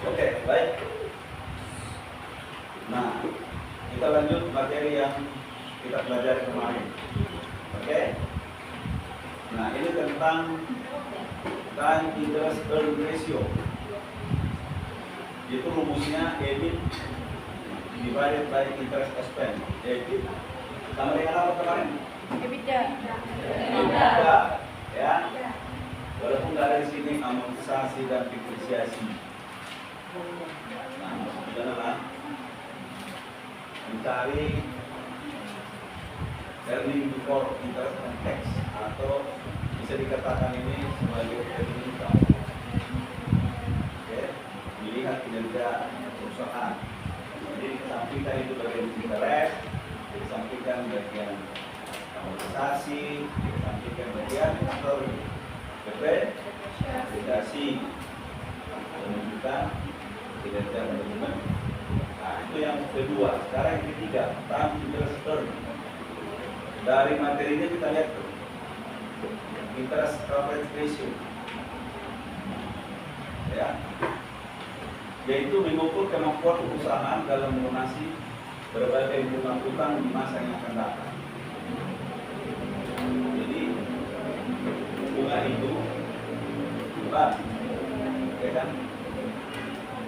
Oke, baik. Nah, kita lanjut materi yang kita pelajari kemarin. Oke. Nah, ini tentang time interest earn ratio. Itu rumusnya EBIT divided by interest expense. EBIT sama dengan apa kemarin? EBITDA. EBITDA, ya. Walaupun dari sini amortisasi dan depresiasi. Nah, maksudnya adalah mencari earning before interest and tax, atau bisa dikatakan ini sebagai earning income. Oke, dilihat kinerja perusahaan. Jadi disampaikan itu bagian interest, disampaikan bagian amortisasi, disampaikan bagian depresiasi, menunjukkan kinerja manajemen. Nah, itu yang kedua. Sekarang yang ketiga, time interest earn. Dari materinya kita lihat tuh, interest coverage ratio, ya, yaitu mengukur kemampuan perusahaan dalam melunasi berbagai utang di masa yang akan datang. Jadi bunga itu beban, ya kan?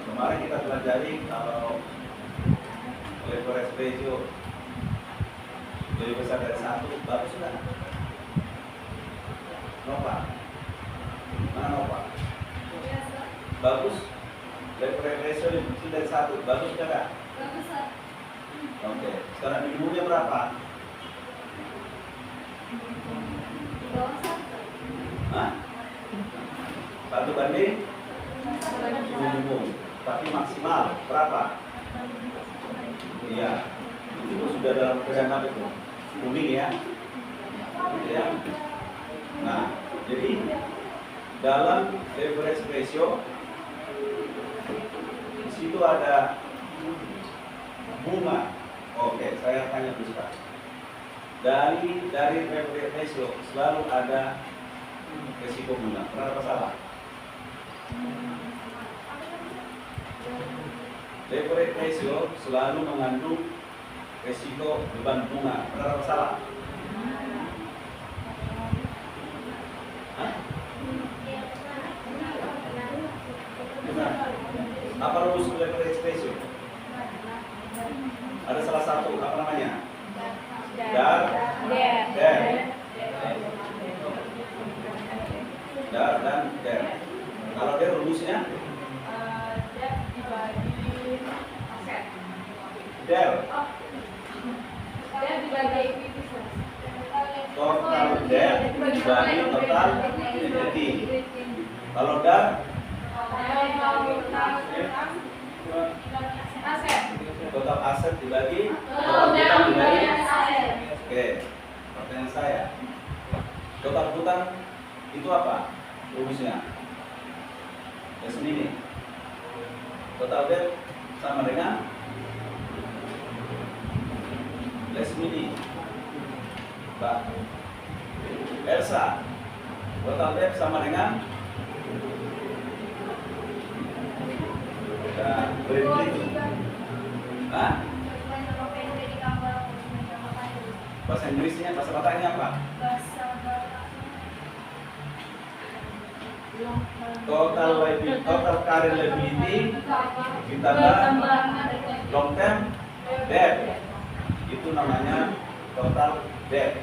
Kemarin kita pelajari kalau leverage ratio lebih besar dari 1, bagus sudah. Nova, mana Nova? Bagus. Leverage ratio lebih kecil dari 1, bagus sudah. Bagus. Oke, sekarang minimumnya berapa? Hah? 1 banding minimum, tapi maksimal berapa? Iya, itu sudah dalam keadaan apa itu? Kuning ya. Ya. Nah, jadi dalam leverage ratio di situ ada bunga. Oke, saya tanya dulu sekarang. Dari leverage ratio selalu ada risiko bunga. Benar apa salah? Leverage ratio selalu mengandung risiko beban bunga. Benar apa salah? Hah? Benar. Apa rumus leverage ratio? Ada salah satu, apa namanya? Dar dan der. Kalau der rumusnya? Der dibagi total der dibagi total equity. Kalau dar total aset dibagi total hutang dibagi. Oke, pertanyaan saya, total hutang itu apa rumusnya? Ini total debt sama dengan less mini. Pak Elsa, total debt sama dengan berikut. Hah? Bahasa Inggrisnya, bahasa Bataknya apa? Total current liability ditambah long term debt, itu namanya total debt.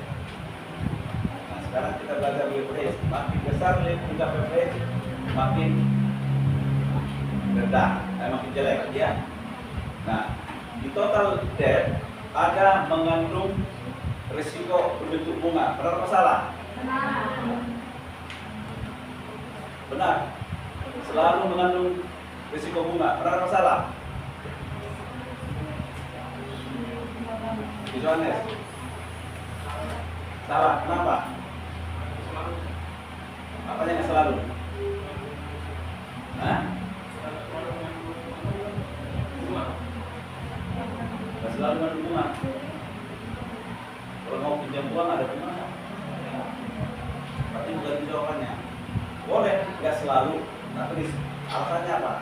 Nah, sekarang kita belajar leverage. Makin besar leverage, makin rendah, makin jelek ya. Nah, di total debt ada mengandung risiko berbentuk bunga. Benar atau salah? Benar. Selalu mengandung risiko bunga. Benar atau salah? Johannes. Salah. Kenapa? Apanya yang selalu? Hah? Nggak selalu mengandung bunga. Kalau mau pinjam uang ada bunga. Berarti bukan jawabannya. Boleh, nggak selalu. Tapi alasannya apa?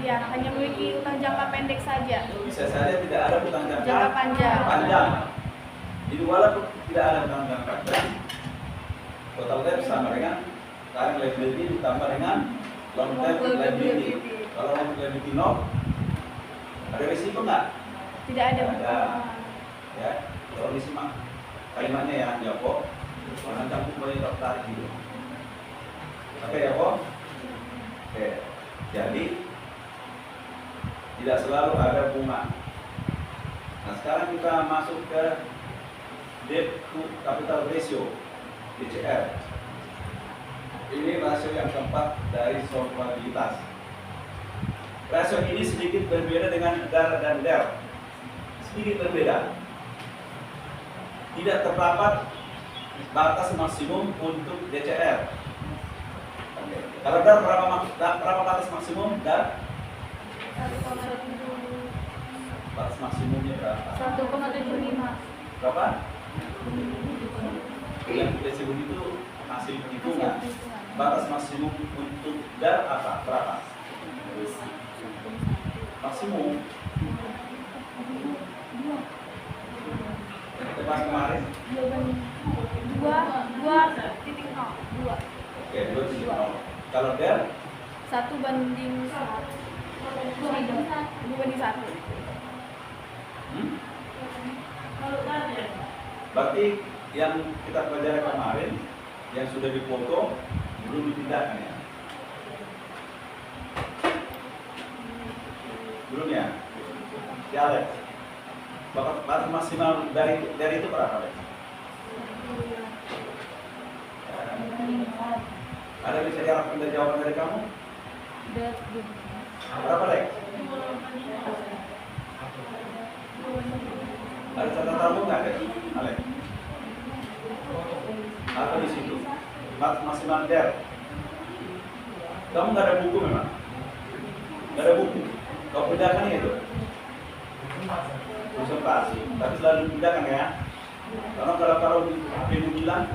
Iya, hanya memiliki utang jangka pendek saja. Bisa saja tidak ada utang Jangka panjang. Jadi walaupun tidak ada utang jangka panjang, total debt sama dengan current liability ditambah dengan long term liability. Kalau long term liability nol, ada risiko nggak? Tidak ada. Ada. Ya, kalau disimak kalimatnya ya, Joko. Jangan campur boleh tarik gitu. Oke ya, Ko? Oke. Jadi tidak selalu ada bunga. Nah, sekarang kita masuk ke debt to capital ratio, DCR. Ini rasio yang keempat dari solvabilitas. Rasio ini sedikit berbeda dengan DAR dan DER. Sedikit berbeda. Tidak terdapat batas maksimum untuk DCR. Oke. Kalau DAR berapa batas maksimum? DAR batas maksimumnya berapa? 1,75. Berapa? Yang fleksibel itu hasil perhitungan. Batas maksimum untuk DAR apa? Berapa? Maksimum. Kita bahas kemarin. 2,0. Oke, 2,0. Kalau DAR 1:1. 2:1. Berarti yang kita pelajari kemarin yang sudah dipotong belum dipindahkan ya? Belum ya? Ya, Alex. Batas maksimal dari itu berapa, Alex? Ada bisa diharapkan dari jawaban dari kamu? Berapa, Alex? Ada catatan nggak, Alex? Apa di situ? Batas maksimal DER. Kamu nggak ada buku memang? Nggak ada buku. Kau pindahkan itu? Konservasi, tapi selalu dipindahkan ya. Karena kalau di HP bilang,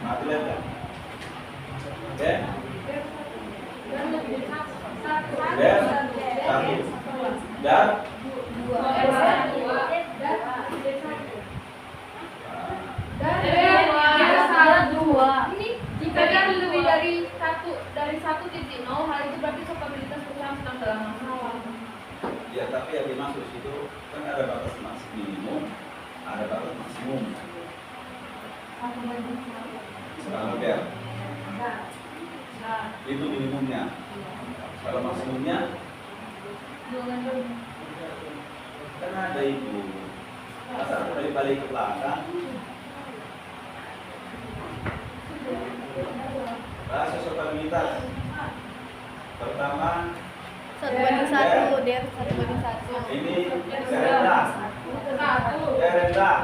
mati lihat. Oke? DER 1 dan 2. Ini jika dia lebih dari 1.0, hal itu berarti solvabilitas perusahaan sedang dalam masalah. Ya, tapi yang dimaksud itu kan ada batas minimum, ada batas maksimum. Kalau DER itu minimumnya. Kalau maksimumnya kan ada itu. Asal dari balik ke belakang. Rasio solvabilitas. Pertama 1:1. DER 1:1. ini rendah. Rendah.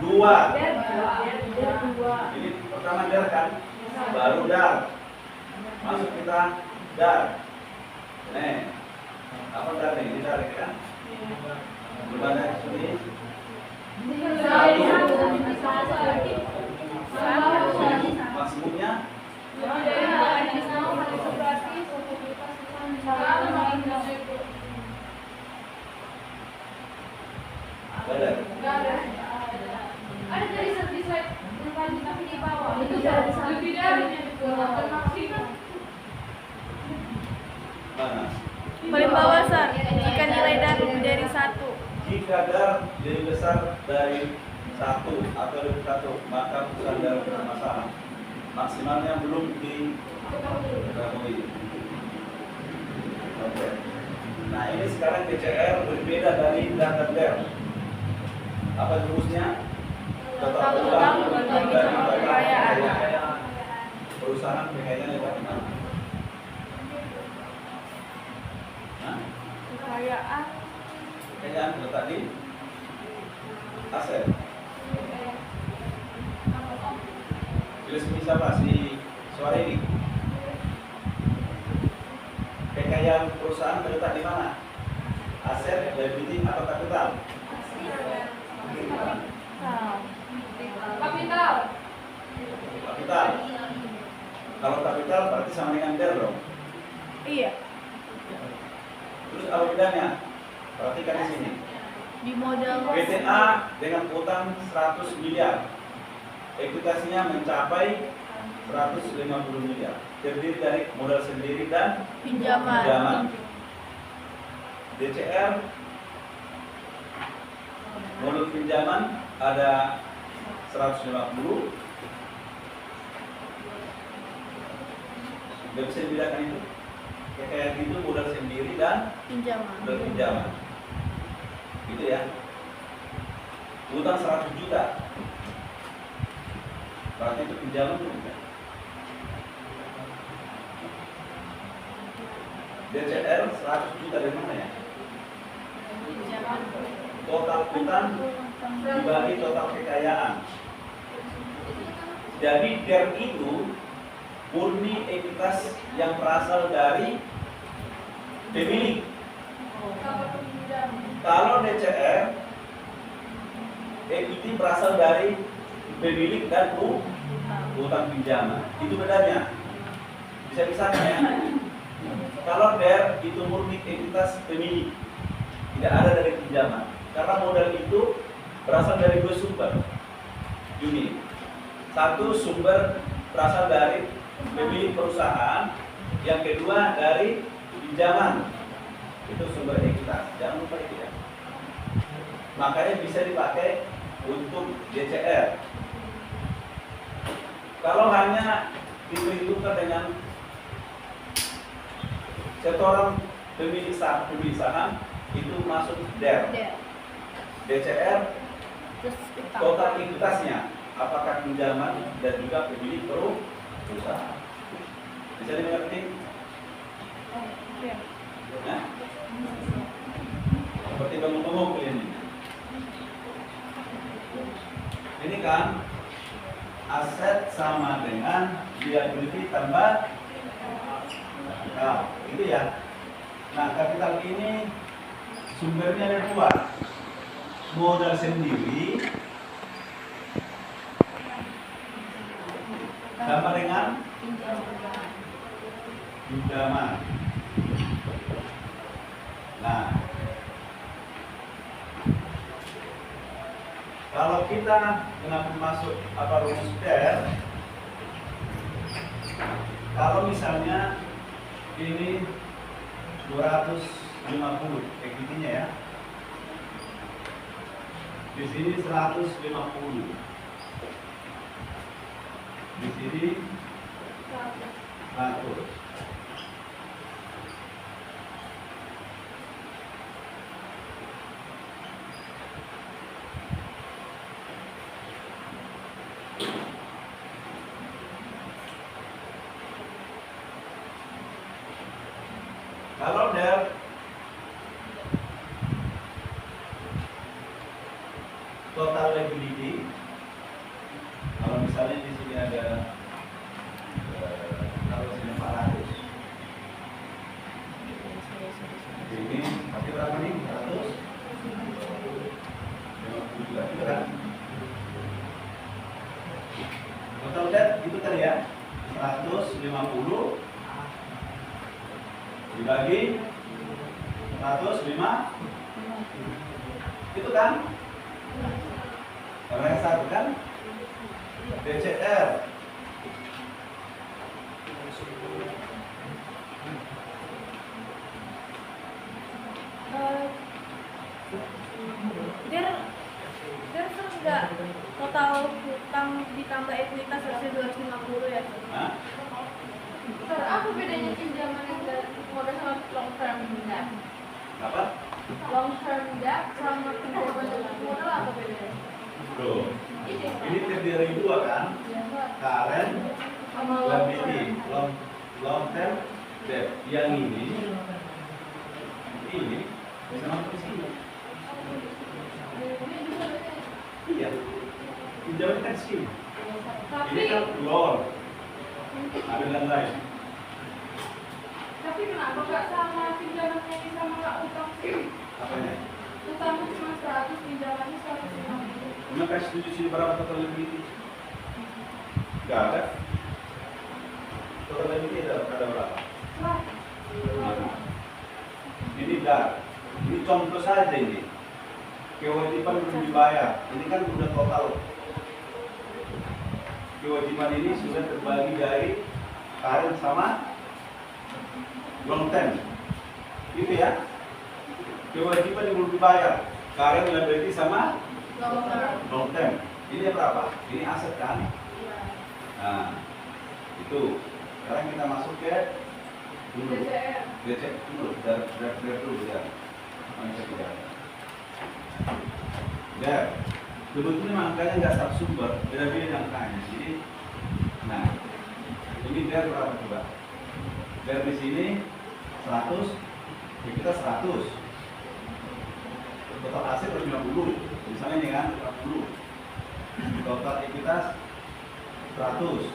2. Ini pertama DER kan, baru DAR. Masuk kita DAR. Nih, apa DAR nih? Ini DAR kan? Gimana sini? Maksimumnya? Ada dari slide tapi di bawah. Itu lebih dari Mana? Paling bawah, Sar. Jika nilai DAR lebih dari 1. Jika DAR lebih besar dari 1 atau lebih 1, maka perusahaan DAR bermasalah. Maksimalnya belum diketahui. Oke. Nah, ini sekarang DCR berbeda dari DAR dan DER. Apa rumusnya? Total utang dari kekayaan. Perusahaan kekayaan lebar di mana? Kekayaan terletak di aset. Tulis siapa si suara ini? Kekayaan perusahaan terletak di mana? Aset, liability atau kapital? kapital. kapital. Kalau kapital berarti sama dengan DER dong. Iya. Terus apa bedanya? Perhatikan di sini. Di modal PTA dengan utang 100 miliar. Ekuitasinya mencapai 150 miliar. Terdiri dari modal sendiri dan pinjaman. DCR modal pinjaman ada 150. Gak bisa dibedakan itu. Kayak gitu modal sendiri dan modal pinjaman. Gitu ya. Utang 100 juta. Berarti itu pinjaman juga. DCR 100 juta dari mana ya? Total utang dibagi total kekayaan. Jadi DER itu murni ekuitas yang berasal dari pemilik. Kalau DCR equity berasal dari pemilik dan utang pinjaman. Itu bedanya. Bisa-bisanya ya. Kalau DER itu murni ekuitas pemilik, tidak ada dari pinjaman. Karena modal itu berasal dari dua sumber. Unit. Satu sumber berasal dari pemilik perusahaan, yang kedua dari pinjaman. Itu sumber ekuitas. Jangan lupa itu ya. Makanya bisa dipakai untuk DCR. Kalau hanya diperhitungkan dengan setoran pemilik saham itu masuk DER. DCR total ekuitasnya, apakah pinjaman dan juga pemilik perusahaan. Bisa dimengerti? Nah, seperti bangun-bangun ini. Ini kan aset sama dengan liability tambah itu ya. Nah, kapital ini sumbernya ada dua. Modal sendiri sama dengan pinjaman. Nah, kalau kita kenapa masuk apa rumus DER? Kalau misalnya ini 250 equity-nya ya. Di sini 150. Di sini 100. Kalau DER total liability, kalau misalnya di sini ada kalau sini 400, ini pasti berapa nih? 100, 50 juga, gitu kan? Total debt itu tadi ya, 150 dibagi 105, itu kan? Kalau yang satu kan DCR. DER enggak total hutang ditambah ekuitas harusnya 250 ya? Hah? Sir, apa bedanya pinjaman yang dari modal sama long term debt? Apa? Long term debt sama pinjaman dengan modal apa bedanya? Tuh. Ini terdiri dari dua kan? Current Sama long liability, term. long term debt. Yang ini bisa masuk ke sini. Iya. Pinjaman kan sini. Ini kan loan. Ada dan lain. Tapi kenapa nggak sama pinjamannya ini sama nggak utang sih? Apanya? Utangnya cuma 100, pinjamannya 150. Cuma kasih setuju sini berapa total liability? Nggak ada. Total liability ada berapa? Wah. Ini dar. Ini contoh saja ini. Kewajiban belum dibayar. Ini kan udah total. Kewajiban ini sudah terbagi dari current sama long term. Gitu ya. Kewajiban yang belum dibayar. Current liability sama long term. Ini berapa? Ini aset kan? Nah, itu. Sekarang kita masuk ke dulu. Cek dulu, dari dulu ya. Ya, sebetulnya angkanya nggak satu sumber, beda-beda angkanya. Jadi, nah, ini dari berapa coba? Dari sini 100, ya kita 100. Total aset 50, misalnya ini kan 50. Total ekuitas 100.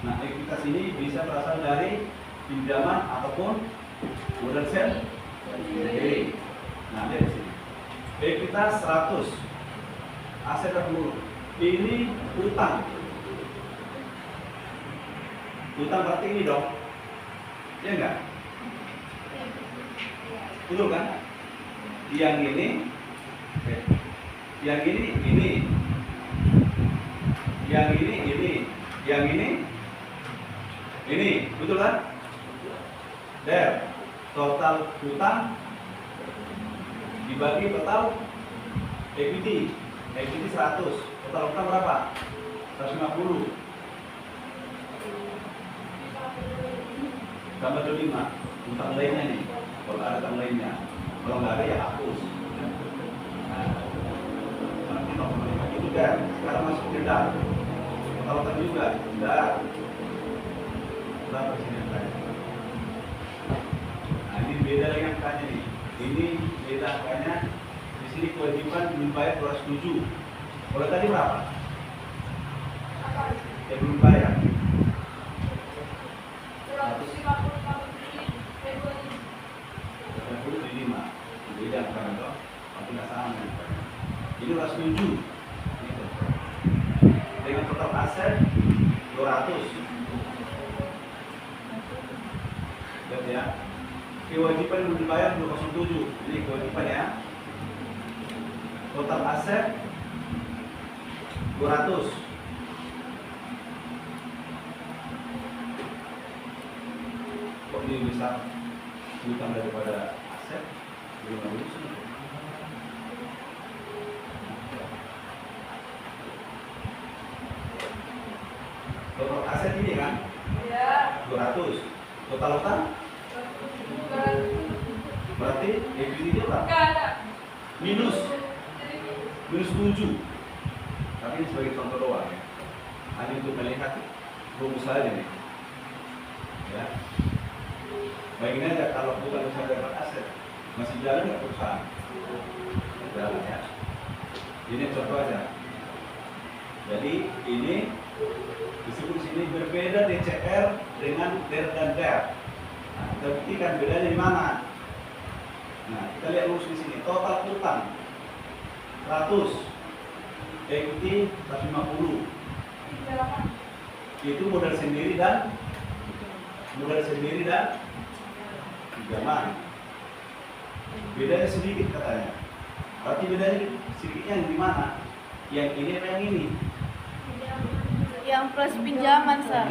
Nah, ekuitas ini bisa berasal dari pinjaman ataupun modal sendiri. Nah, lihat di sini. Ekuitas 100. Aset 50. Ini utang. Utang berarti ini dong. Ya enggak? Betul kan? Yang ini yang ini. Yang ini. Yang ini, betul kan? Der, total utang dibagi total equity 100, total utang berapa? 150. Tambah 5, utang lainnya nih. Kalau ada utang lainnya, kalau nggak ada ya hapus. Nah, nanti 0,5 itu der. Sekarang masuk ke dar. Total utang juga dar. Berapa sini angkanya? Nah, ini beda dengan angkanya nih. Ini beda angkanya. Di sini kewajiban belum bayar 207. Kalau tadi berapa? Ya belum bayar. 155. Beda angkanya toh. Tapi nggak sama. Ini 207. Dengan total aset 200. Lihat ya, kewajiban belum dibayar 207. Ini kewajiban ya. Total aset 200. Kok ini bisa utang daripada aset? Belum lulus. Total aset ini kan? Ya. 200. Total utang? Berarti equity itu berapa? Enggak ada. Minus 7. Tapi ini sebagai contoh doang ya. Hanya untuk melihat rumus saja nih. Ya. Bayangin aja kalau bukan usaha dapat aset, masih jalan nggak perusahaan? Jalan ya. Ini contoh aja. Jadi ini disebut sini berbeda DCR dengan DER dan DER. Nah, kita buktikan bedanya di mana. Nah, kita lihat rumus di sini. Total utang 100, equity 150. Itu modal sendiri dan pinjaman. Bedanya sedikit katanya. Berarti bedanya sedikitnya yang di mana? Yang ini apa yang ini? Yang plus pinjaman, Sir.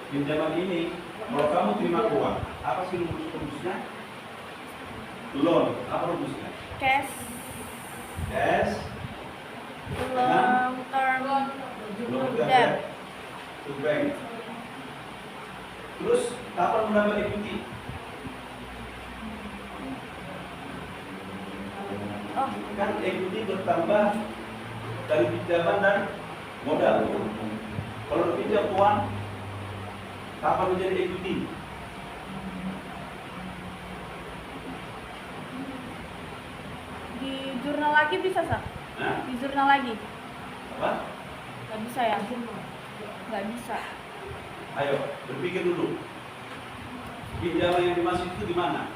Pinjaman ini, kalau kamu terima uang, apa sih rumusnya? Loan, apa rumusnya? Cash. Long term debt. To bank. Terus, kapan menambah equity? Oh, Kan equity bertambah dari pinjaman dan modal. Kalau pinjam uang, kapan menjadi equity? di jurnal lagi bisa, Sir? Nah, Di jurnal lagi? apa? Nggak bisa ya? Nggak bisa. Ayo, berpikir dulu. Pinjaman yang dimaksud itu di mana?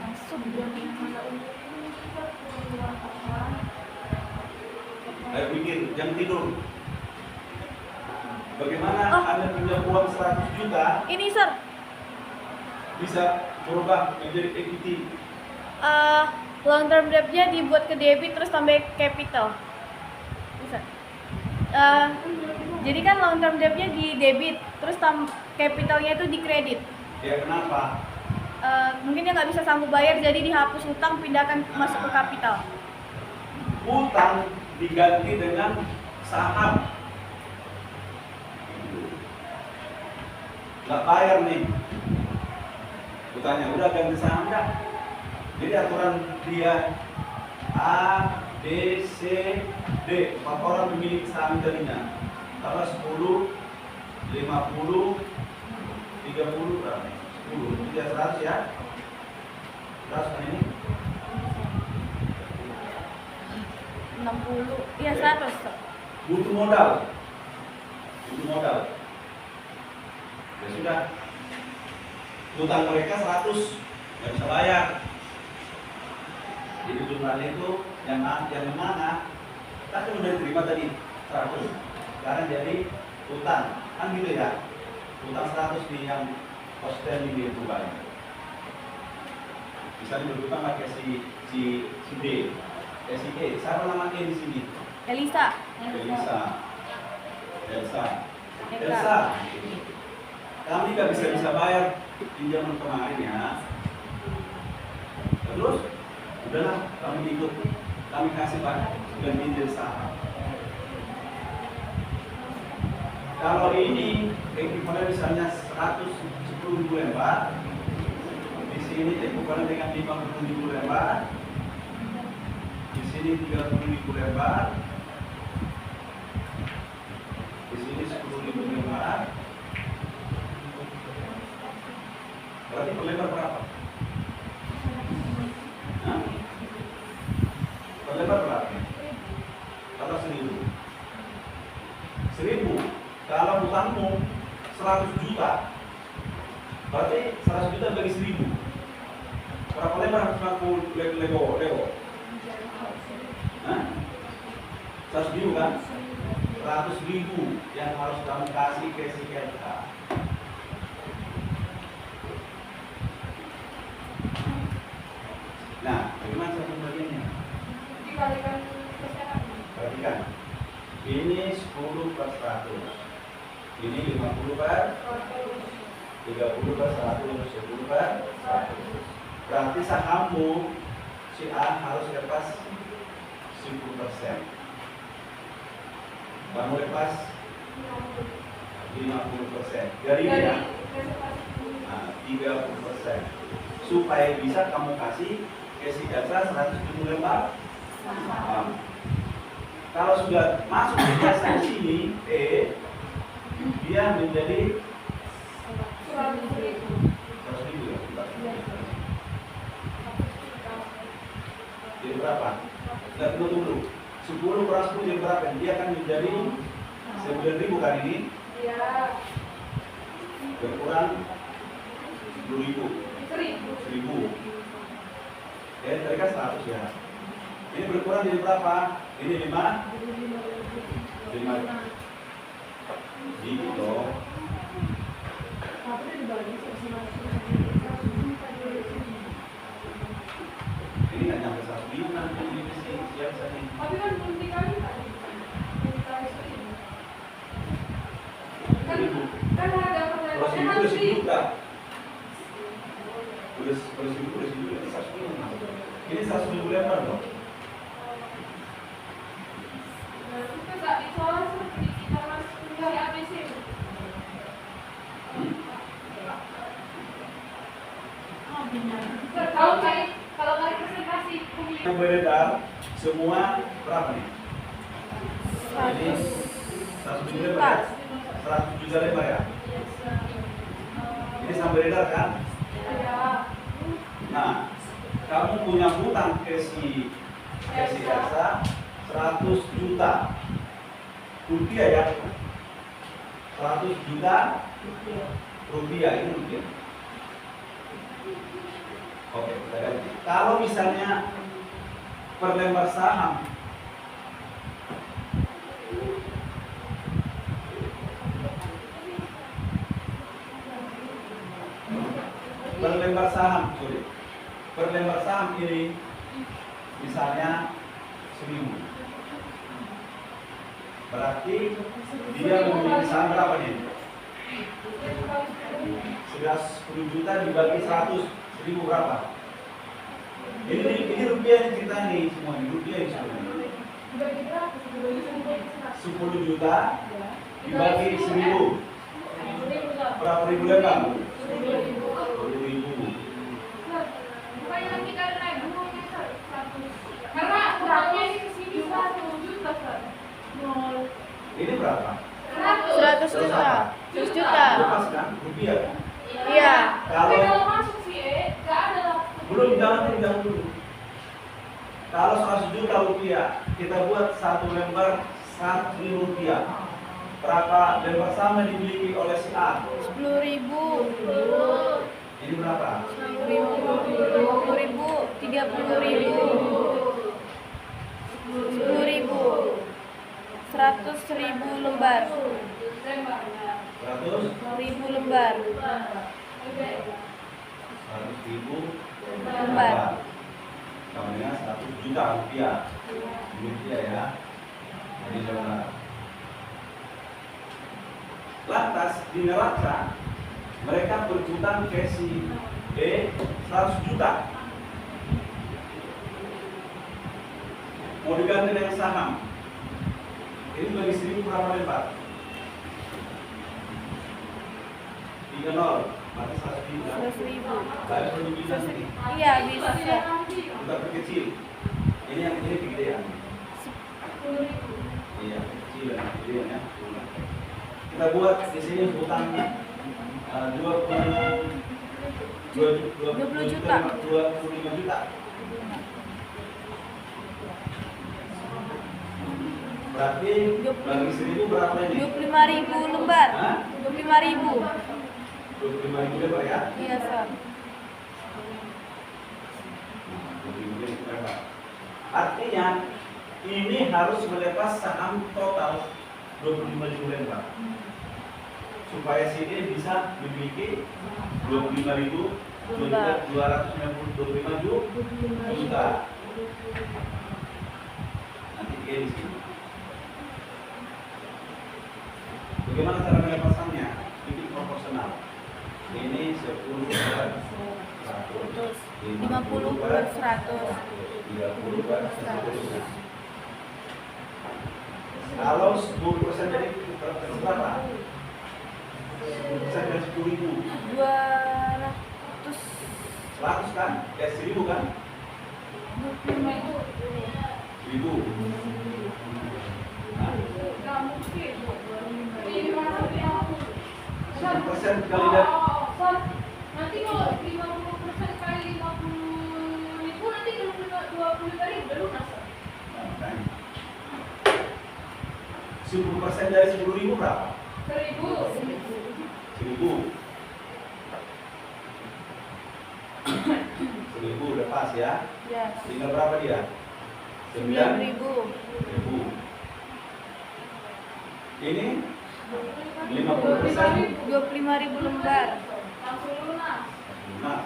Masuk. Ayo pikir, jangan tidur. Bagaimana Oh. Anda punya uang 100 juta Ini sir, bisa berubah menjadi equity? long term debt-nya dibuat ke debit terus tambah capital. Bisa. Jadi kan long term debt-nya di debit terus capitalnya itu di kredit. Ya kenapa? Mungkin dia nggak bisa sanggup bayar jadi dihapus utang pindahkan masuk ke kapital. Utang diganti dengan saham. Nggak bayar nih utangnya, udah ganti saham dah. Jadi aturan dia A, B, C, D, 4 orang memiliki saham tadinya. Kalau 10, 50, 30 berapa? 10, tidak 100 ya? 100 kan ini? 60, iya 100. Butuh modal. Butuh modal. Ya sudah. Utang mereka 100, nggak bisa bayar. Jadi jumlahnya itu yang mana? Kita kan udah terima tadi 100. Sekarang jadi utang, kan gitu ya? Utang 100 nih yang outstanding di itu bayar. Misalnya berutang pakai si D, si E. Siapa nama E di sini? Elisa. Elsa. Kami nggak bisa bayar pinjaman kemarin ya. Terus, udahlah kami ikut. Kami kasih Pak ganti jadi saham. Kalau ini ekuivalen misalnya 110.000 lembar, di sini ekuivalen dengan 50.000 lembar, di sini 30.000 lembar, di sini 10.000 lembar. Berarti per lembar berapa? Hah? Per lembar berapa? Atau 1.000? 1.000. Kalau utangmu 100 juta, berarti 100 juta bagi 1.000. Berapa lembar harus ngaku Lego? Hah? 100.000 kan? 100.000 yang harus kamu kasih ke si Elsa. Nah, bagaimana satu bagiannya? Dikalikan persenan. Perhatikan. Ini 10 per 100. Ini 50 per 30 per 100, 10 per 100. Berarti sahammu si A harus lepas 10%. Kamu lepas 50%. Dari dia 30%. Supaya bisa kamu kasih ke si jasa 170 lembar saham. Kalau sudah masuk ke jasa di sini E, dia menjadi 100.000 ya. Jadi berapa? Tidak tunggu. 10 per 10 jadi berapa? Dia akan menjadi 9.000 kan ini? Iya. Berkurang 10.000. 1.000. Tadi kan 100 ya. Ini berkurang jadi berapa? Ini 5. Gitu. Ini nggak nyampe 1.000 nanti ini sih siap saja. Tapi kan belum dikali kan? Kan harga Kalau perlebarnya 1.000 kan udah 1 1000. juta. Udah 1.000 ini 100.000. Ini 100.000 lembar loh. Itu nggak ditolak seperti kita mas dari ABC. Kalau kali presentasi Yang beredar semua berapa nih? Ini 100 juta lembar ya? 100 juta lembar ya? Ini sampai beredar kan? Nah, kamu punya hutang ke si Elsa 100 juta rupiah ya? 100 juta rupiah, ini rupiah. Oke, kita ganti. Kalau misalnya per lembar saham per lembar saham, sorry. Per lembar saham ini misalnya 1.000. Berarti dia memiliki saham berapa nih? 10 juta dibagi 100, 1.000 berapa? Ini rupiah yang kita nih semua, ini rupiah ini semua. 10 juta dibagi 1.000. Berapa ribu lembar? 10.000. Karena kurangnya ini kesini 1 juta kan. Ini berapa? 100 juta. 100 juta. Lepas kan? Rupiah kan? Iya. Tapi Kalau kalau masuk sih, nggak ada lah. belum jangan dulu. Kalau 100 juta rupiah, kita buat satu lembar 1.000 rupiah. Berapa lembar saham yang dimiliki oleh si A? 10.000. Ini berapa? 20.000, 30.000, 10.000, 100.000 lembar, 100? 1.000 lembar. 100.000 Lembar. Sama dengan 100 juta rupiah. Ini dia ya. Ini lembar. Lantas di neraca mereka berhutang ke si B 100 juta. Mau diganti dengan saham. Ini bagi 1.000 berapa lembar? 30, berarti 100.000 kan? 100.000. Saya perlu bilang nih, Iya bisa. kita perkecil. Ini yang ini kegedean. Iya, kecil dan kegedean ya. Kita buat di sini hutang 20 juta. 25 juta. Berarti bagi 1.000 berapa ini? 25.000 lembar. Hah? 25.000. 25.000 lembar ya? Iya, Sir. 25.000 lembar. Artinya ini harus melepas saham total 25.000 lembar. Supaya si D bisa memiliki 25.295 juta. Nanti E di sini. Bagaimana cara melepaskannya? Bikin proporsional. Ini 10 per 100, 50 per 100. 30 per 100. Kalau 10% dari berapa? 10% dari 10.000. 200. 100 kan? 1.000 kan? 1.000. Nah, 10% kali dari Nanti kalau 50% kali 50.000 nanti 25.000 udah lunas. nah, 10% dari 10.000 berapa? 1.000. 1.000 udah pas ya. Ya. Tinggal berapa dia? 9.000. 9.000. Ini 50%. 25.000 lembar. Langsung lunas. Nah,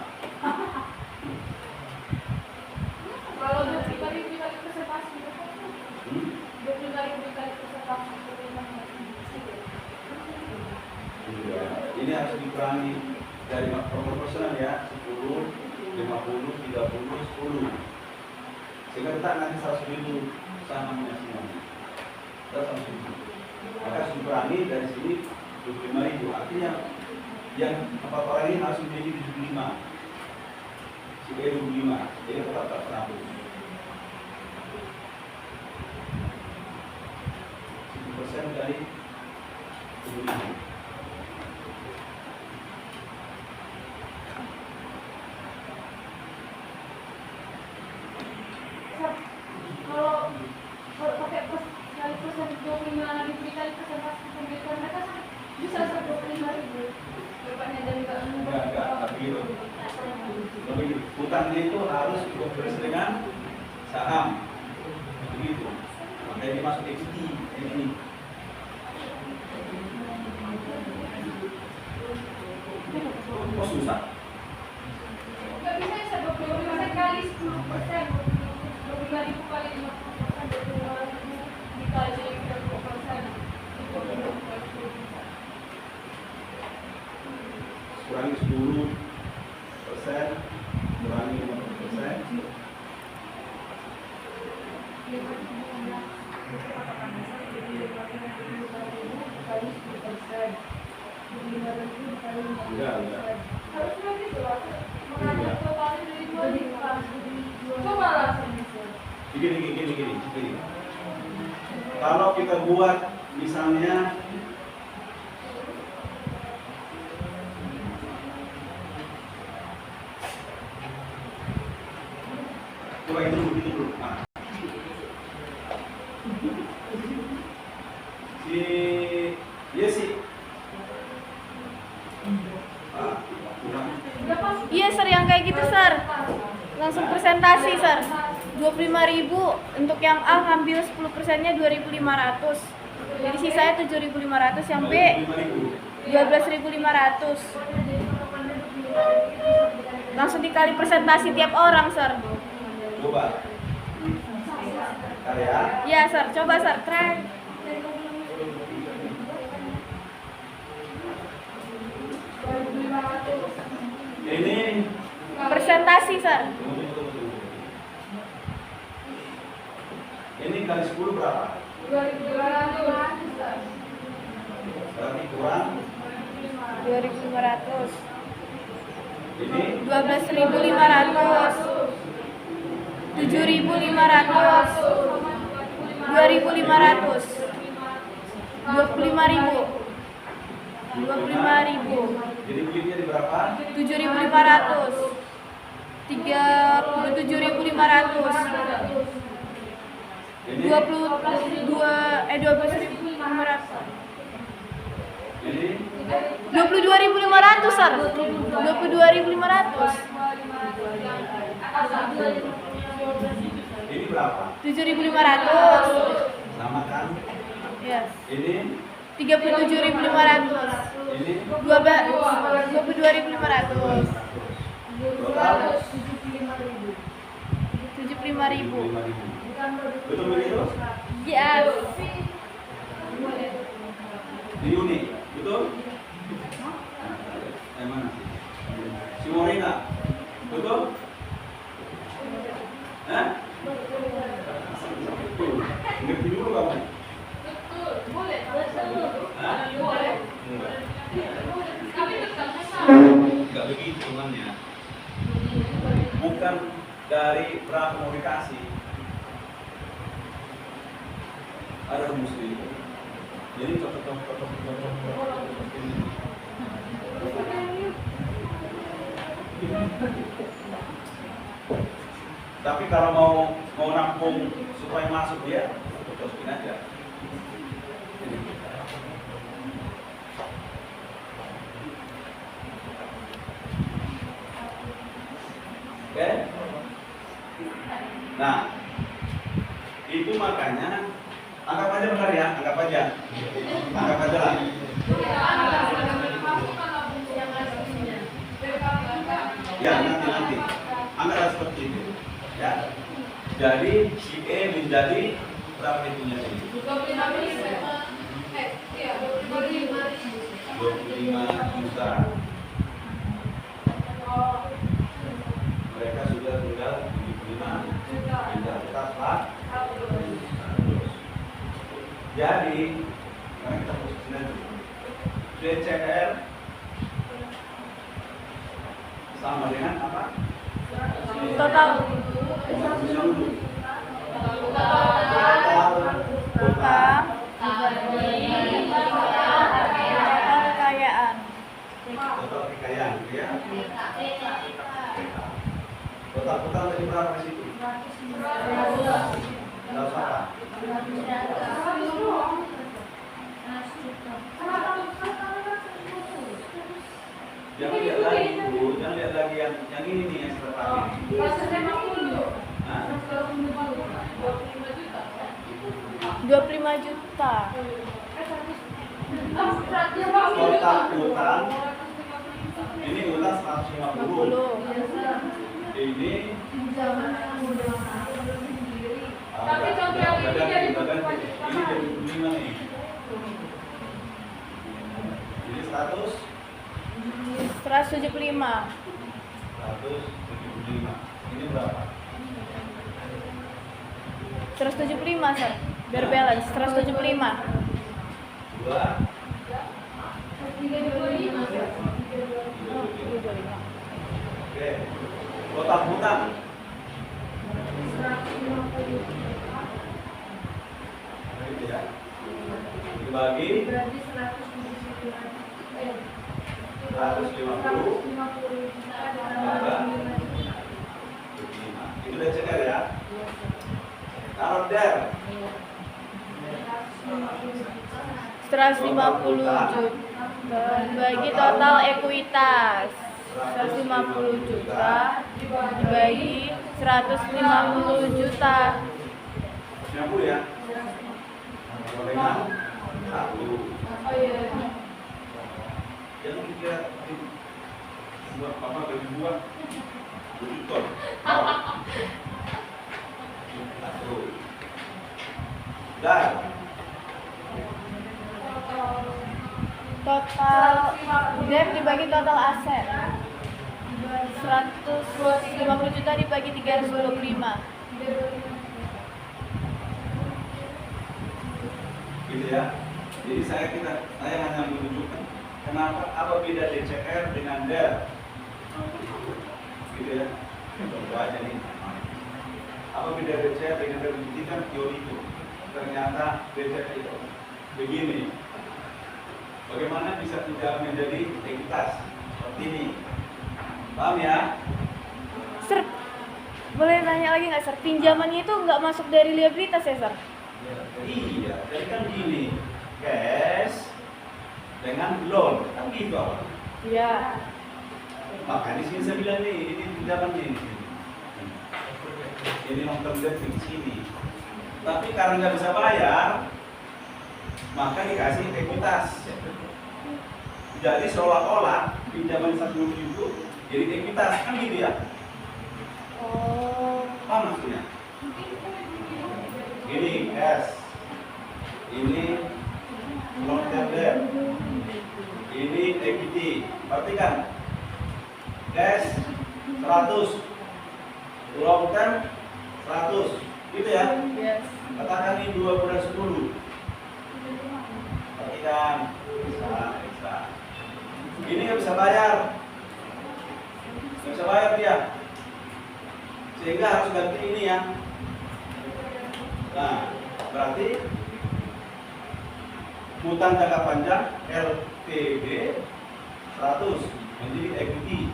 Kalau 25.000 dikali presentasi, 25.000 hmm? dikali presentasi. Iya. Ini harus dikurangi dari proporsional ya, 10, 50, 30, 10. Sehingga kita nanti 100.000 sahamnya semuanya. Kita 100.000. Maka harus dikurangi dari sini 25.000. Artinya yang 4 orang ini harus memiliki 75. Si B 25. Jadi tetap tak terhapus. 10% dari 10.000. Kalau pakai kali persen 25.000 dikali presentasi pembicaraan mereka kan bisa 25.000. Bapaknya dari Mbak Enggak, tapi gitu. Lebih hutangnya itu harus dikonversi dengan saham. Begitu. Makanya dimasuk equity ini. Oh susah. kurangi 10%, kurangi 50%. Enggak. Harusnya gitu lah. Makanya totalnya dari 2 coba lah. Gini. Kalau kita buat misalnya coba itu dulu. Nah. Si Yesi. Iya sir, yang kayak gitu sir. Langsung presentasi sir. 25.000 untuk yang A ngambil 10%-nya 2.500. Jadi sisanya 7.500, yang B 12.500. Langsung dikali presentasi tiap orang sir. Coba. Karya. Iya sir, coba sir, try. Ini Presentasi sir. Ini kali 10 berapa? 2.200. Berarti kurang 2.500. ini 12.500. 7.500. 2.500. 25.000. 25.000. jadi duitnya di berapa? 7.500. 37.500. Ini 12.500. ini 22.500 sir. 22.500. ini berapa? 7.500. Sama kan? Yes. Ini 37.500. ini 22.500. total 75.000. 5.000. Betul begitu? Yes. Di unit, betul? Mana? Si Morena, betul? Hah? Ngerti dulu kamu? Betul, boleh. Hah? Boleh. Enggak. Tapi tetap sama. Enggak begitu temannya. Bukan dari prakomunikasi. Ada rumus itu. Jadi cocok. Tapi kalau mau rampung supaya masuk dia, cocokin aja. Oke? Nah, itu makanya anggap aja benar ya, anggap aja lah. Ya nanti anggaplah seperti itu, ya. Jadi si E menjadi berapa itunya ini? 25 juta. Mereka sudah tinggal 75 juta tetaplah. Jadi sekarang kita posisikan dulu. DCR sama dengan apa? Total kekayaan. Total kekayaan, ya. Total tadi berapa di situ? 100 apa? Jangan lihat lagi Bu, jangan lihat lagi yang ini nih yang seperti ini. Hah? 25 juta. Total utang ini utang 150. Ini Tapi contoh yang ini jadi ini jadi 25 nih. Jadi 100 175. 175. Ini berapa? 175, Sir. Biar balance 175. 2. 325. Oh, 325. Oke. Total hutang 150. gitu ya. Dibagi Berarti 150. 150 juta ada Tambah 5 itu udah ceker ya. Taruh der 150 juta dibagi total ekuitas 150 juta dibagi 150 juta 90 ya. Gorengan 1. Oh iya. Jangan dikira buat apa bagi buah jadi ton. 1. Dan total debt dibagi total aset 150 juta dibagi 325 gitu ya. Jadi saya hanya menunjukkan kenapa apa beda DCR dengan DER. Gitu ya. Contoh aja nih. Apa beda DCR dengan DER? Ini kan teori itu. Ternyata DCR itu begini. Bagaimana bisa tidak menjadi ekuitas seperti ini? Paham ya? Sir, boleh nanya lagi nggak, Sir? Pinjamannya itu nggak masuk dari liabilitas ya, Sir? Iya, jadi kan gini, cash dengan loan, kan gitu awal. Iya. Makanya di sini saya bilang nih, ini pinjaman ini. Ini long term debt di sini. Tapi karena nggak bisa bayar, maka dikasih ekuitas. Jadi seolah-olah pinjaman 150 itu jadi ekuitas, kan gitu ya? Oh. Apa maksudnya? Ini cash, ini long term debt, ini equity. Perhatikan, cash 100, long term 100, gitu ya? Yes. Katakan ini 2 bulan 10. Perhatikan, bisa. Ini nggak bisa bayar, dia, sehingga harus ganti ini ya. Nah, berarti hutang jangka panjang LTD 100 menjadi equity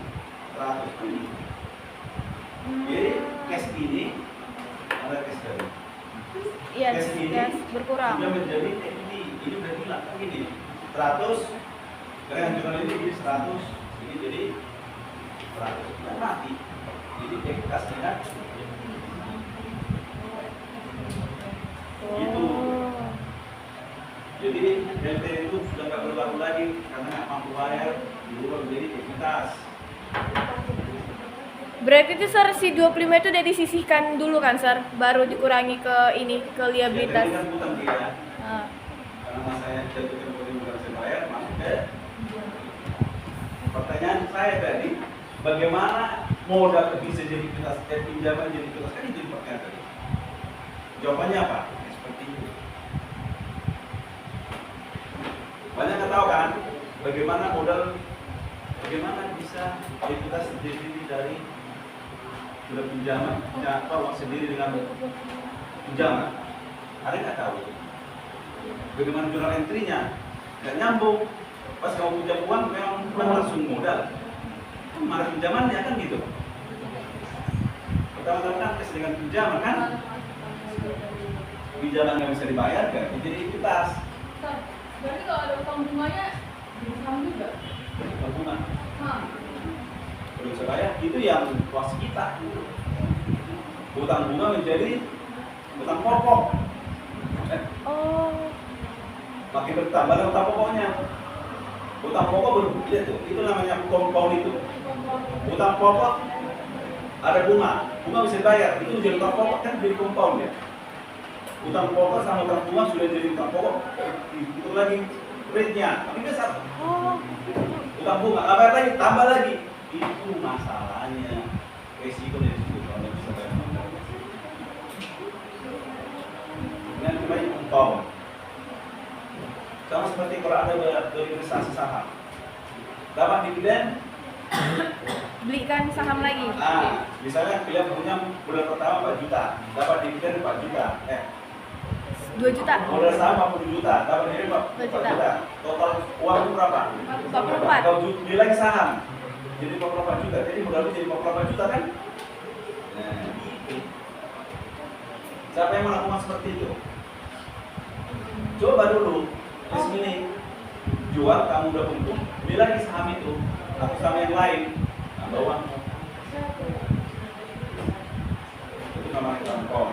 100 ini. Jadi cash ini ada cash dari. Yes, Cash ini yes, berkurang. sudah menjadi equity. Ini udah hilang kan gini. 100 dengan jumlah ini jadi 100, ini jadi 100 dan mati. Jadi ekuitasnya kan gitu. Jadi LT itu sudah nggak berlaku lagi karena nggak mampu bayar, berubah menjadi ekuitas. Berarti itu, Sir, si 25 itu udah disisihkan dulu kan, Sir? Baru dikurangi ke ini, ke Ya, liabilitas. tadi kan hutang dia ya. Ah. Karena saya jatuhkan pada bukan saya bayar, masuk ke. Pertanyaan saya tadi, bagaimana modal bisa jadi ekuitas, pinjaman jadi ekuitas, kan itu pertanyaan tadi. Jawabannya apa? Seperti itu. Banyak yang tahu kan bagaimana bagaimana bisa ekuitas terdiri dari sudah pinjaman, punya uang sendiri dengan pinjaman. Ada nggak tahu? Bagaimana jurnal entry-nya? Nggak nyambung. Pas kamu pinjam uang, memang langsung modal. Kan mana pinjamannya kan gitu. Pertama-tama kan kes dengan pinjaman kan? Pinjaman nggak bisa dibayar kan? Jadi ekuitas. Berarti kalau ada utang bunganya disam juga. Tabungan. Hah. Kalau bisa bayar, itu yang kuasa kita. Utang bunga menjadi utang pokok. Oh. Makin bertambah utang pokoknya. Utang pokok berbeda tuh. Itu namanya compound itu. Utang pokok ada bunga bisa dibayar. Itu menjadi utang pokok kan jadi compound ya. Utang pokok sama utang bunga sudah jadi utang pokok. Itu lagi rate-nya. Tapi besar. Oh. Utang bunga, nggak bayar lagi, tambah lagi. Itu masalahnya. Resiko dari situ kalau nggak bisa bayar. Dengan kembali untung. Sama seperti kalau ada berinvestasi saham, dapat dividen, Belikan saham lagi. nah, misalnya kalian punya bulan pertama 4 juta, dapat dividen 4 juta, 2 juta. modal saham 40 juta, dapat dividen 4 juta. Total uang itu berapa? 44. Kalau beli lagi saham, jadi 44 juta, jadi modal jadi 44 juta kan? Nah, itu. Siapa yang melakukan seperti itu? Coba dulu, ini jual, kamu udah untung, beli lagi saham itu, atau saham yang lain, nambah uang. Itu namanya contoh.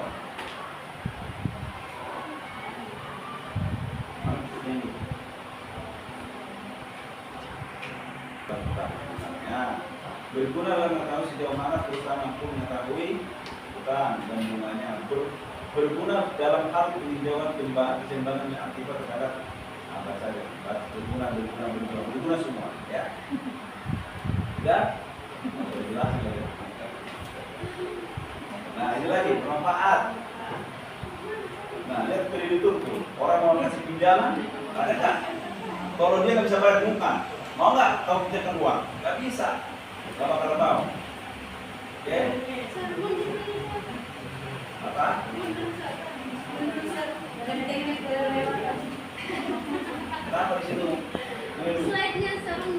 Berguna dalam mengetahui sejauh mana perusahaan mampu mengetahui utang dan bunganya. Berguna dalam hal peninjauan keseimbangan yang akibat terhadap apa saja. Berguna semua, ya. Tidak? Jelas ya. Nah, ini lagi manfaat. Nah, lihat kreditur tuh. Orang mau ngasih pinjaman, ada nggak? Kalau dia nggak bisa bayar bunga, mau nggak kau pinjamkan uang? Nggak bisa. Nggak bakal mau. Oke? Apa? Kenapa di situ? Slide-nya serem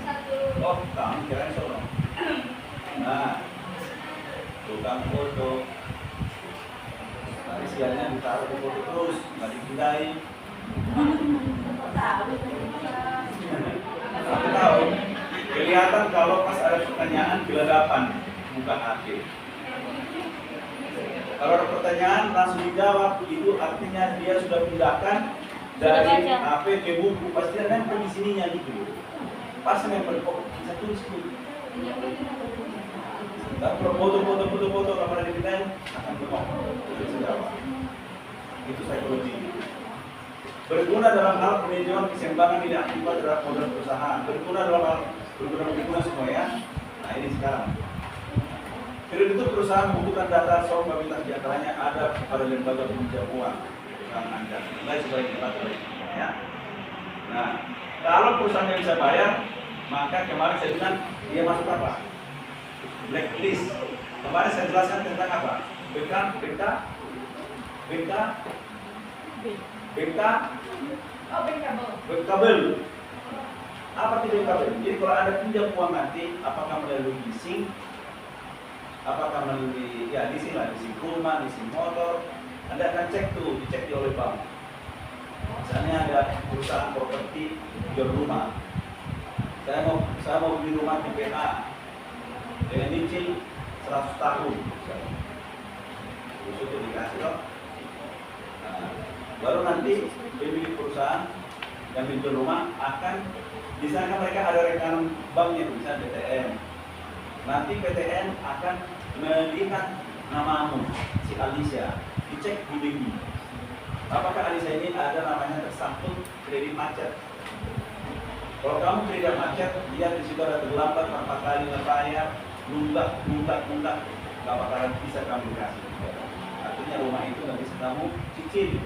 satu. Oh, kamu kirain solo. Nah, tukang foto. Nah, isiannya ditaruh di foto terus, nggak dipindahin. Aku tahu. Kelihatan kalau pas ada pertanyaan gelagapan, bukan akhir. Kalau ada pertanyaan langsung dijawab, itu artinya dia sudah pindahkan dari HP ke buku, pasti ada nempel di sininya gitu. Pas nempel kok bisa tulis dulu. Dan foto kalau ada dipindahin akan berkok. Itu psikologi. Berguna dalam hal peninjauan keseimbangan tidak akibat terhadap modal perusahaan. Berguna dalam hal berguna semua ya. Nah ini sekarang. Kreditur perusahaan membutuhkan data probabilitas di antaranya ada pada lembaga penunjang uang perusahaan Anda. Mulai sebagai ya. Nah, kalau perusahaan yang bisa bayar, maka kemarin saya bilang dia masuk apa? Blacklist. Kemarin saya jelaskan tentang apa? Bankable. Apa itu bankable? Jadi kalau ada pinjam uang nanti, apakah melalui leasing, apakah melalui leasing rumah, leasing motor, Anda akan cek tuh, dicek oleh bank. Misalnya ada perusahaan properti jual rumah. Saya mau beli rumah di PA dengan cicil 100 tahun. Terus itu dikasih loh. Nah, baru nanti pemilik perusahaan yang menjual rumah akan di sana mereka ada rekanan banknya, bisa BTN. Nanti PTN akan melihat namamu, si Alicia, dicek di BI. Apakah Alicia ini ada namanya tersangkut kredit macet? Kalau kamu kredit macet, dia di situ ada terlambat 4 kali ngebayar, nunggak, nggak bakalan bisa kamu kasih. Artinya rumah itu nggak bisa kamu cicil.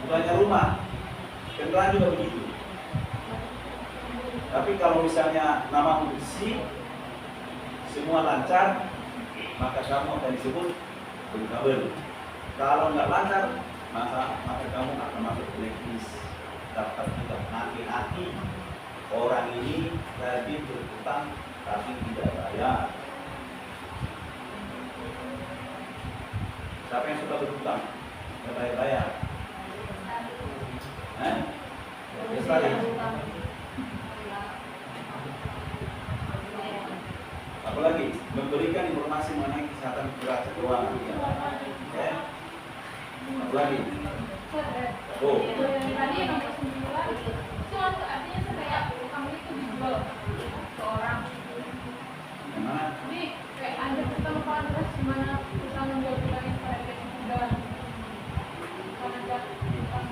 Bukannya rumah, kendaraan juga begitu. Tapi kalau misalnya namamu bersih, semua lancar, maka kamu akan disebut bankable. Kalau nggak lancar, maka kamu akan masuk blacklist. Daftar juga hati-hati, orang ini tadi berutang tapi tidak bayar. Siapa yang suka berutang? Nggak bayar-bayar. Apalagi memberikan informasi mengenai kesehatan keuangan. Ya. Apalagi? Oh. Tadi nomor 9 itu artinya kayak kamu itu dijual ke orang. Gimana? Jadi kayak ada pertama terus gimana kita menjual bilangnya pada kayak udah karena ada utang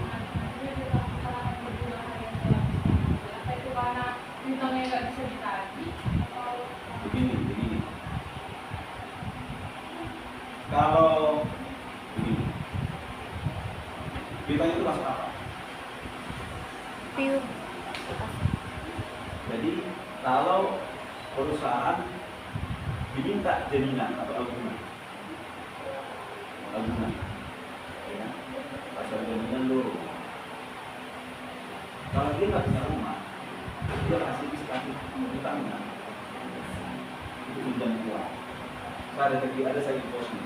dia juga akan berguna hari apa itu karena masuk apa? Piu. Jadi kalau perusahaan diminta jaminan atau agunan, ya, pasal jaminan dulu. Kalau dia nggak punya rumah, dia kasih kasih utangnya, itu pinjam uang. Ada saya posnya.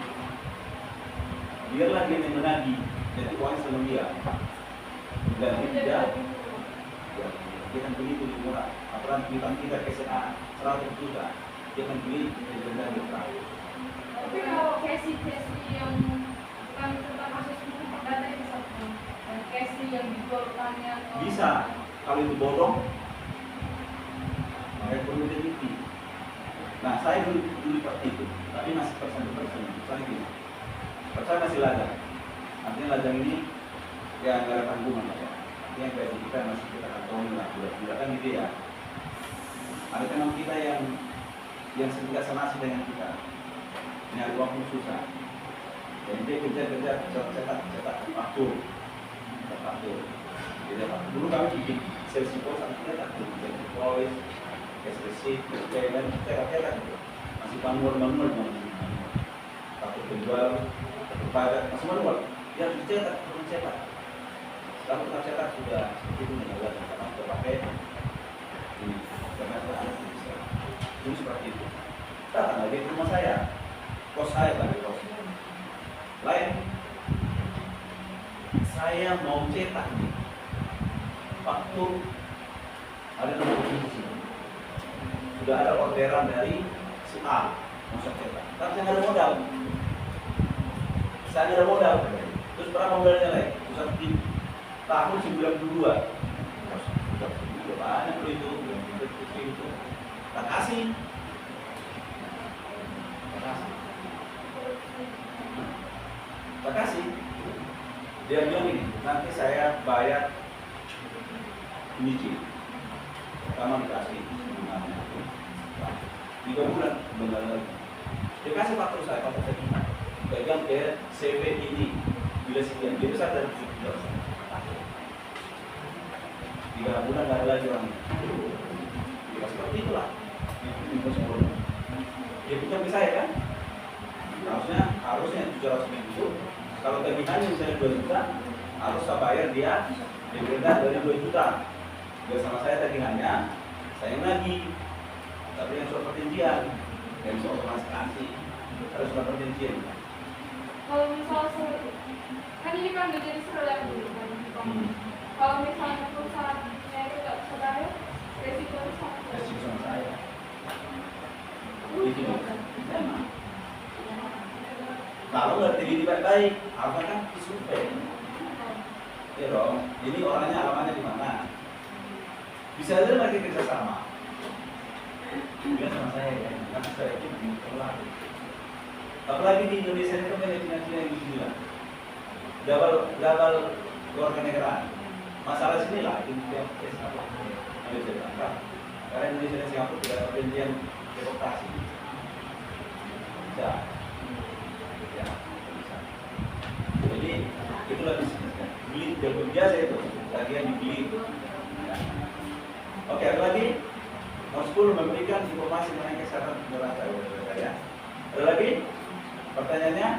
Biarlah dia yang menagih, jadi uangnya sama dia. Dan tidak, ya, dia akan beli itu murah. Apalagi kita ke SMA 100 juta, dia akan beli di benda murah. Tapi kalau Casey yang bukan tentang kasus itu data itu satu, dan Casey yang dijualkannya Bisa, kalau itu bodong, makanya perlu teliti. Nah, saya dulu seperti itu, tapi masih persen. Misalnya gini, saya masih ladang. Artinya ladang ini ya nggak ada tanggungan ya. Artinya gaji kita masih kita kantongin lah, bulan-bulan kan gitu ya. Ada teman kita yang tidak senasib dengan kita, nyari uang pun susah. Jadi dia kerja cetak faktur. Jadi dulu kami bikin sales report sama kita tak bikin invoice, cash receipt, dan cetak masih manual faktur penjual, faktur pajak masih manual. Dia harus dicetak, belum cetak. Kalau kita cetak sudah itu menjaga karena kita pakai ini karena ini seperti itu. Datang lagi ke rumah saya, kos saya bagi kos lain. Saya mau cetak waktu ada nomor di sini. Sudah ada orderan dari si A mau saya cetak, tapi saya nggak ada modal. Saya nggak ada modal. Terus berapa modalnya lagi? Pusat di tahun 92. Sudah banyak loh itu, itu. Tak kasih. Dia bilang ini, nanti saya bayar nyicil. Pertama dikasih 3 bulan benar lagi. Dia kasih faktur saya gimana? Pegang ke CV ini bila sekian, dia besar dari 17. 3 bulan nggak ada lagi orangnya. Ya seperti itulah. Itu sebelum. Dia pinjam ke saya kan? Harusnya 700.000. Kalau tagihannya misalnya 2 juta, harus saya bayar dia lebih rendah dari 2 juta. Dia sama saya tagihannya, saya lagi. Tapi yang soal perjanjian, yang soal transaksi, harus soal perjanjian. Kalau misalnya kan ini kan udah jadi serem dulu kan. Kalau misalnya perusahaannya itu nggak bisa bayar, resiko sama. Resiko sama saya. Itu memang. Kalau nggak teliti baik-baik, apa kan disurvei? Ya dong. Ini orangnya alamatnya di mana? Bisa aja mereka kerjasama. Dia sama saya ya, karena saya itu menolak. Apalagi di Indonesia itu banyak Cina-Cina yang bilang double keluarga negaraan. Masalah sini lah, itu yang apa? Ada cerita. Karena Indonesia dan Singapura tidak ada perjanjian deportasi. Bisa. Ya, bisa. Jadi itulah bisnisnya. Beli dan biasa itu, bagian dibeli. Ya. Oke, ada lagi. Nomor 10 memberikan informasi mengenai kesehatan neraca ya. Ada lagi? Pertanyaannya?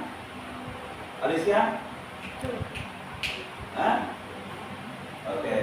Alicia? Hah? Oke.